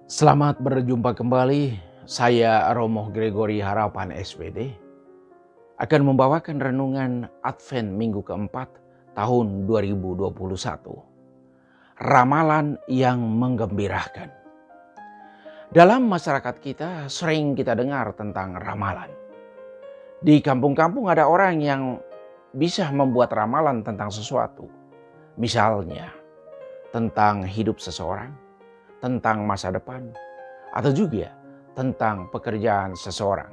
Selamat berjumpa kembali. Saya Romo Gregory Harapan SPD akan membawakan renungan Advent minggu keempat tahun 2021. Ramalan yang menggembirakan. Dalam masyarakat kita sering kita dengar tentang ramalan. Di kampung-kampung ada orang yang bisa membuat ramalan tentang sesuatu. Misalnya tentang hidup seseorang, tentang masa depan, atau juga tentang pekerjaan seseorang.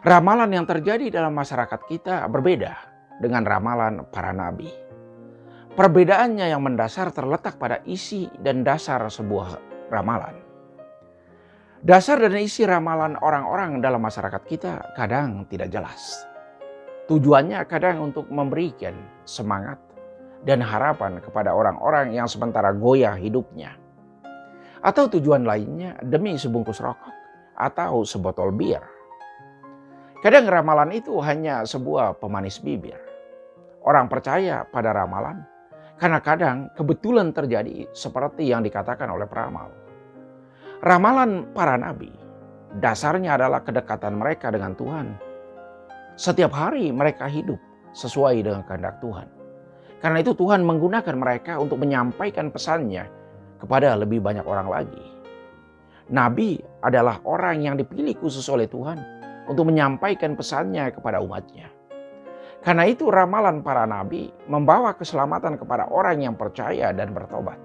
Ramalan yang terjadi dalam masyarakat kita berbeda dengan ramalan para nabi. Perbedaannya yang mendasar terletak pada isi dan dasar sebuah ramalan. Dasar dan isi ramalan orang-orang dalam masyarakat kita kadang tidak jelas. Tujuannya kadang untuk memberikan semangat dan harapan kepada orang-orang yang sementara goyah hidupnya. Atau tujuan lainnya demi sebungkus rokok atau sebotol bir. Kadang ramalan itu hanya sebuah pemanis bibir. Orang percaya pada ramalan karena kadang kebetulan terjadi seperti yang dikatakan oleh peramal. Ramalan para nabi dasarnya adalah kedekatan mereka dengan Tuhan. Setiap hari mereka hidup sesuai dengan kehendak Tuhan. Karena itu Tuhan menggunakan mereka untuk menyampaikan pesannya kepada lebih banyak orang lagi. Nabi adalah orang yang dipilih khusus oleh Tuhan untuk menyampaikan pesannya kepada umatnya. Karena itu ramalan para nabi membawa keselamatan kepada orang yang percaya dan bertobat.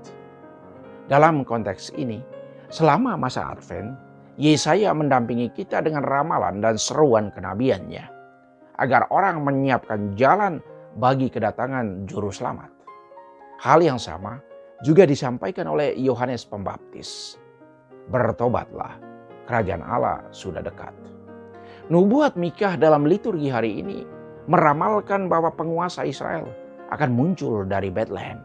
Dalam konteks ini, selama masa Advent, Yesaya mendampingi kita dengan ramalan dan seruan kenabiannya, agar orang menyiapkan jalan bagi kedatangan Juru Selamat. Hal yang sama juga disampaikan oleh Yohanes Pembaptis. Bertobatlah, kerajaan Allah sudah dekat. Nubuat Mikha dalam liturgi hari ini meramalkan bahwa penguasa Israel akan muncul dari Bethlehem,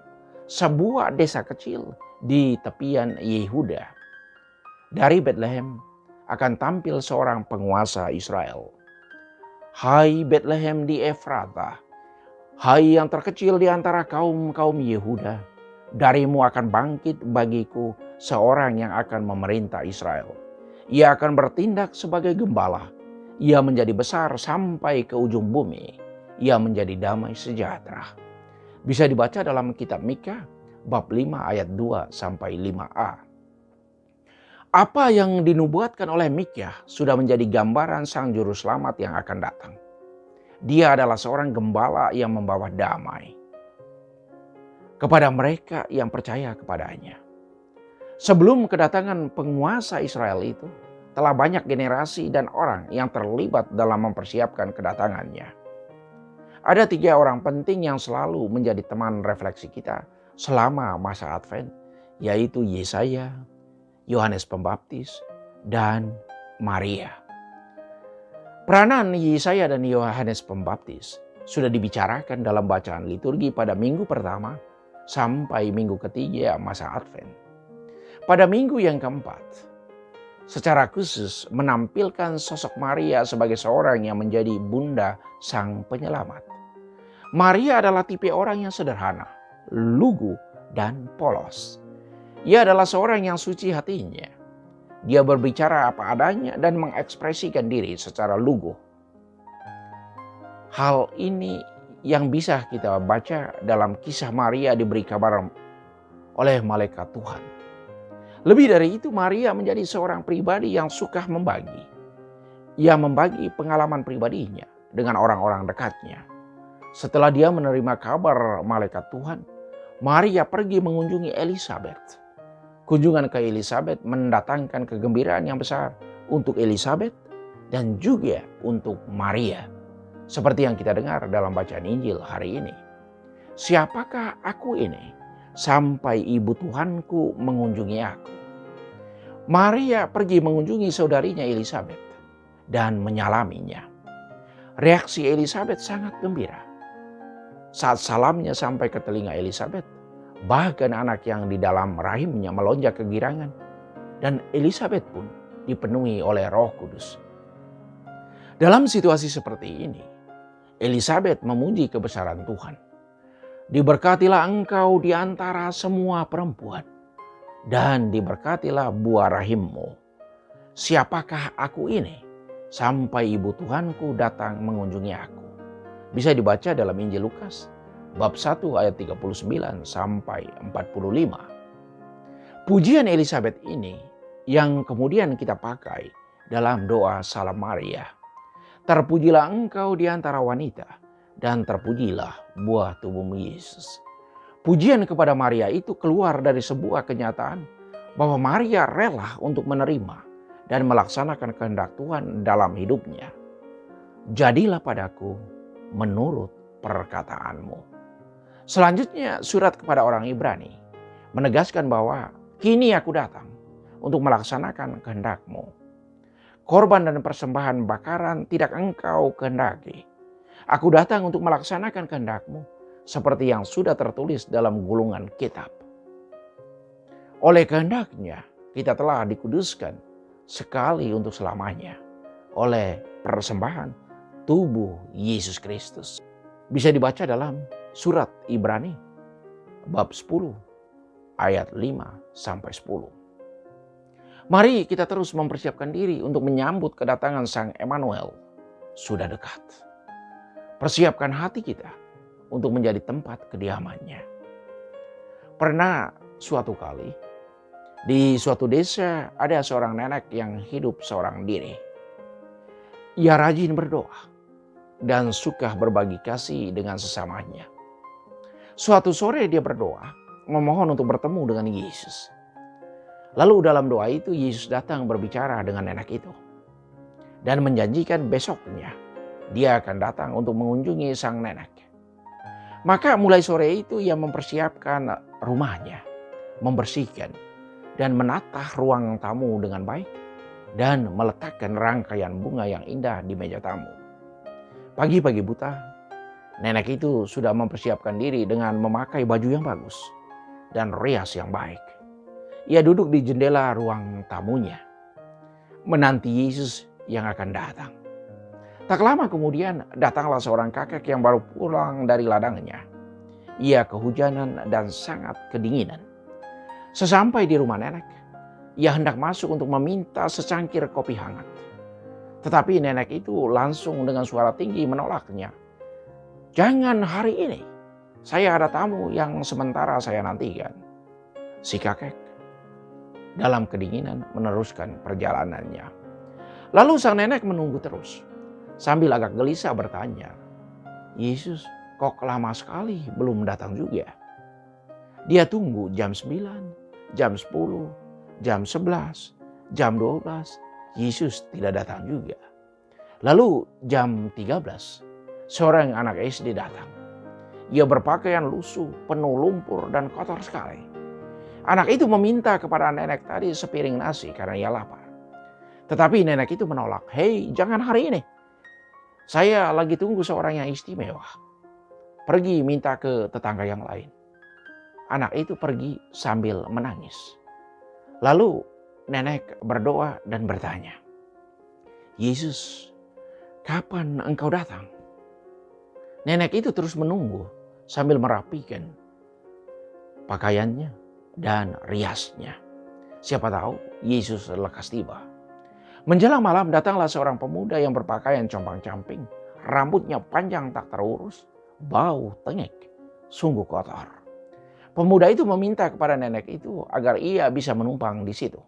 sebuah desa kecil di tepian Yehuda. Dari Bethlehem akan tampil seorang penguasa Israel. Hai Bethlehem di Efrata, hai yang terkecil di antara kaum-kaum Yehuda, darimu akan bangkit bagiku seorang yang akan memerintah Israel. Ia akan bertindak sebagai gembala. Ia menjadi besar sampai ke ujung bumi. Ia menjadi damai sejahtera. Bisa dibaca dalam kitab Mikha bab 5 ayat 2 sampai 5a. Apa yang dinubuatkan oleh Mikha sudah menjadi gambaran sang juru selamat yang akan datang. Dia adalah seorang gembala yang membawa damai kepada mereka yang percaya kepadanya. Sebelum kedatangan penguasa Israel itu, telah banyak generasi dan orang yang terlibat dalam mempersiapkan kedatangannya. Ada 3 orang penting yang selalu menjadi teman refleksi kita selama masa Advent, yaitu Yesaya, Yohanes Pembaptis, dan Maria. Peranan Yesaya dan Yohanes Pembaptis sudah dibicarakan dalam bacaan liturgi pada minggu pertama sampai minggu ketiga masa Advent. Pada minggu yang keempat, secara khusus menampilkan sosok Maria sebagai seorang yang menjadi bunda sang penyelamat. Maria adalah tipe orang yang sederhana, lugu, dan polos. Ia adalah seorang yang suci hatinya. Dia berbicara apa adanya dan mengekspresikan diri secara lugu. Hal ini yang bisa kita baca dalam kisah Maria diberi kabar oleh malaikat Tuhan. Lebih dari itu, Maria menjadi seorang pribadi yang suka membagi. Ia membagi pengalaman pribadinya dengan orang-orang dekatnya. Setelah dia menerima kabar malaikat Tuhan, Maria pergi mengunjungi Elisabet. Kunjungan ke Elisabet mendatangkan kegembiraan yang besar untuk Elisabet dan juga untuk Maria. Seperti yang kita dengar dalam bacaan Injil hari ini. Siapakah aku ini sampai ibu Tuhanku mengunjungi aku? Maria pergi mengunjungi saudarinya Elisabet dan menyalaminya. Reaksi Elisabet sangat gembira. Saat salamnya sampai ke telinga Elisabet, bahkan anak yang di dalam rahimnya melonjak kegirangan, dan Elisabet pun dipenuhi oleh Roh Kudus. Dalam situasi seperti ini, Elisabet memuji kebesaran Tuhan. Diberkatilah engkau di antara semua perempuan, dan diberkatilah buah rahimmu. Siapakah aku ini sampai ibu Tuhanku datang mengunjungi aku? Bisa dibaca dalam Injil Lukas bab 1 ayat 39 sampai 45. Pujian Elizabeth ini yang kemudian kita pakai dalam doa Salam Maria. Terpujilah engkau di antara wanita, dan terpujilah buah tubuhmu Yesus. Pujian kepada Maria itu keluar dari sebuah kenyataan bahwa Maria rela untuk menerima dan melaksanakan kehendak Tuhan dalam hidupnya. Jadilah padaku menurut perkataanmu. Selanjutnya surat kepada orang Ibrani menegaskan bahwa kini aku datang untuk melaksanakan kehendak-Mu. Korban dan persembahan bakaran tidak engkau kehendaki. Aku datang untuk melaksanakan kehendak-Mu seperti yang sudah tertulis dalam gulungan kitab. Oleh kehendak-Nya kita telah dikuduskan sekali untuk selamanya oleh persembahan tubuh Yesus Kristus. Bisa dibaca dalam surat Ibrani bab 10 ayat 5 sampai 10. Mari kita terus mempersiapkan diri untuk menyambut kedatangan Sang Emmanuel. Sudah dekat. Persiapkan hati kita untuk menjadi tempat kediamannya. Pernah suatu kali di suatu desa ada seorang nenek yang hidup seorang diri. Ia rajin berdoa dan suka berbagi kasih dengan sesamanya. Suatu sore dia berdoa memohon untuk bertemu dengan Yesus. Lalu dalam doa itu Yesus datang berbicara dengan nenek itu dan menjanjikan besoknya dia akan datang untuk mengunjungi sang nenek. Maka mulai sore itu ia mempersiapkan rumahnya, membersihkan dan menata ruang tamu dengan baik dan meletakkan rangkaian bunga yang indah di meja tamu. Pagi-pagi buta, nenek itu sudah mempersiapkan diri dengan memakai baju yang bagus dan rias yang baik. Ia duduk di jendela ruang tamunya, menanti Yesus yang akan datang. Tak lama kemudian datanglah seorang kakek yang baru pulang dari ladangnya. Ia kehujanan dan sangat kedinginan. Sesampai di rumah nenek, ia hendak masuk untuk meminta secangkir kopi hangat. Tetapi nenek itu langsung dengan suara tinggi menolaknya. "Jangan hari ini, saya ada tamu yang sementara saya nantikan." Si kakek dalam kedinginan meneruskan perjalanannya. Lalu sang nenek menunggu terus sambil agak gelisah bertanya, "Yesus kok lama sekali belum datang juga?" Dia tunggu jam 9, jam 10, jam 11, jam 12, Yesus tidak datang juga. Lalu jam 13, seorang anak SD datang. Ia berpakaian lusuh, penuh lumpur dan kotor sekali. Anak itu meminta kepada nenek tadi sepiring nasi karena ia lapar. Tetapi nenek itu menolak. "Hei, jangan hari ini. Saya lagi tunggu seorang yang istimewa. Pergi minta ke tetangga yang lain." Anak itu pergi sambil menangis. Lalu nenek berdoa dan bertanya, "Yesus, kapan engkau datang?" Nenek itu terus menunggu sambil merapikan pakaiannya dan riasnya. Siapa tahu Yesus lekas tiba. Menjelang malam datanglah seorang pemuda yang berpakaian compang-camping, rambutnya panjang tak terurus, bau tengek, sungguh kotor. Pemuda itu meminta kepada nenek itu agar ia bisa menumpang di situ.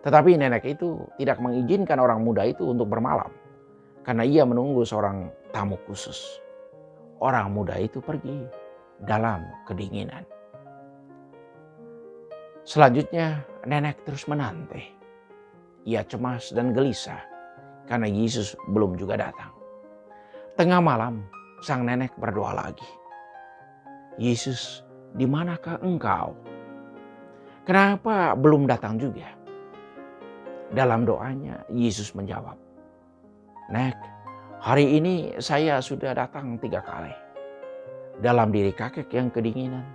Tetapi nenek itu tidak mengizinkan orang muda itu untuk bermalam karena ia menunggu seorang tamu khusus. Orang muda itu pergi dalam kedinginan. Selanjutnya nenek terus menanti. Ia cemas dan gelisah karena Yesus belum juga datang. Tengah malam sang nenek berdoa lagi. "Yesus, di manakah engkau? Kenapa belum datang juga?" Dalam doanya Yesus menjawab, "Nek, hari ini saya sudah datang 3 kali. Dalam diri kakek yang kedinginan,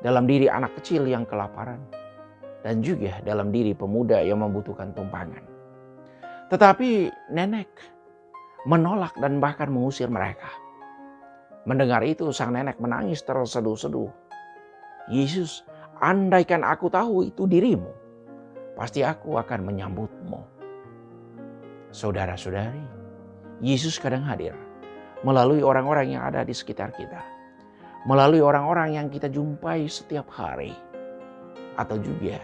dalam diri anak kecil yang kelaparan, dan juga dalam diri pemuda yang membutuhkan tumpangan. Tetapi nenek menolak dan bahkan mengusir mereka." Mendengar itu sang nenek menangis terseduh-seduh. "Yesus, andaikan aku tahu itu dirimu, pasti aku akan menyambutmu. Saudara-saudari, Yesus kadang hadir melalui orang-orang yang ada di sekitar kita, melalui orang-orang yang kita jumpai setiap hari, atau juga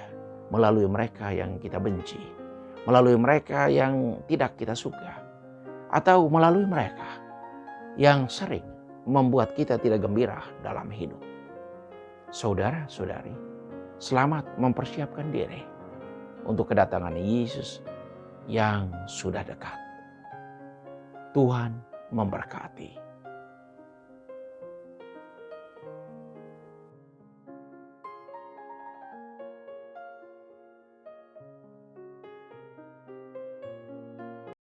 melalui mereka yang kita benci, melalui mereka yang tidak kita suka, atau melalui mereka yang sering membuat kita tidak gembira dalam hidup. Saudara-saudari, selamat mempersiapkan diri untuk kedatangan Yesus yang sudah dekat. Tuhan memberkati.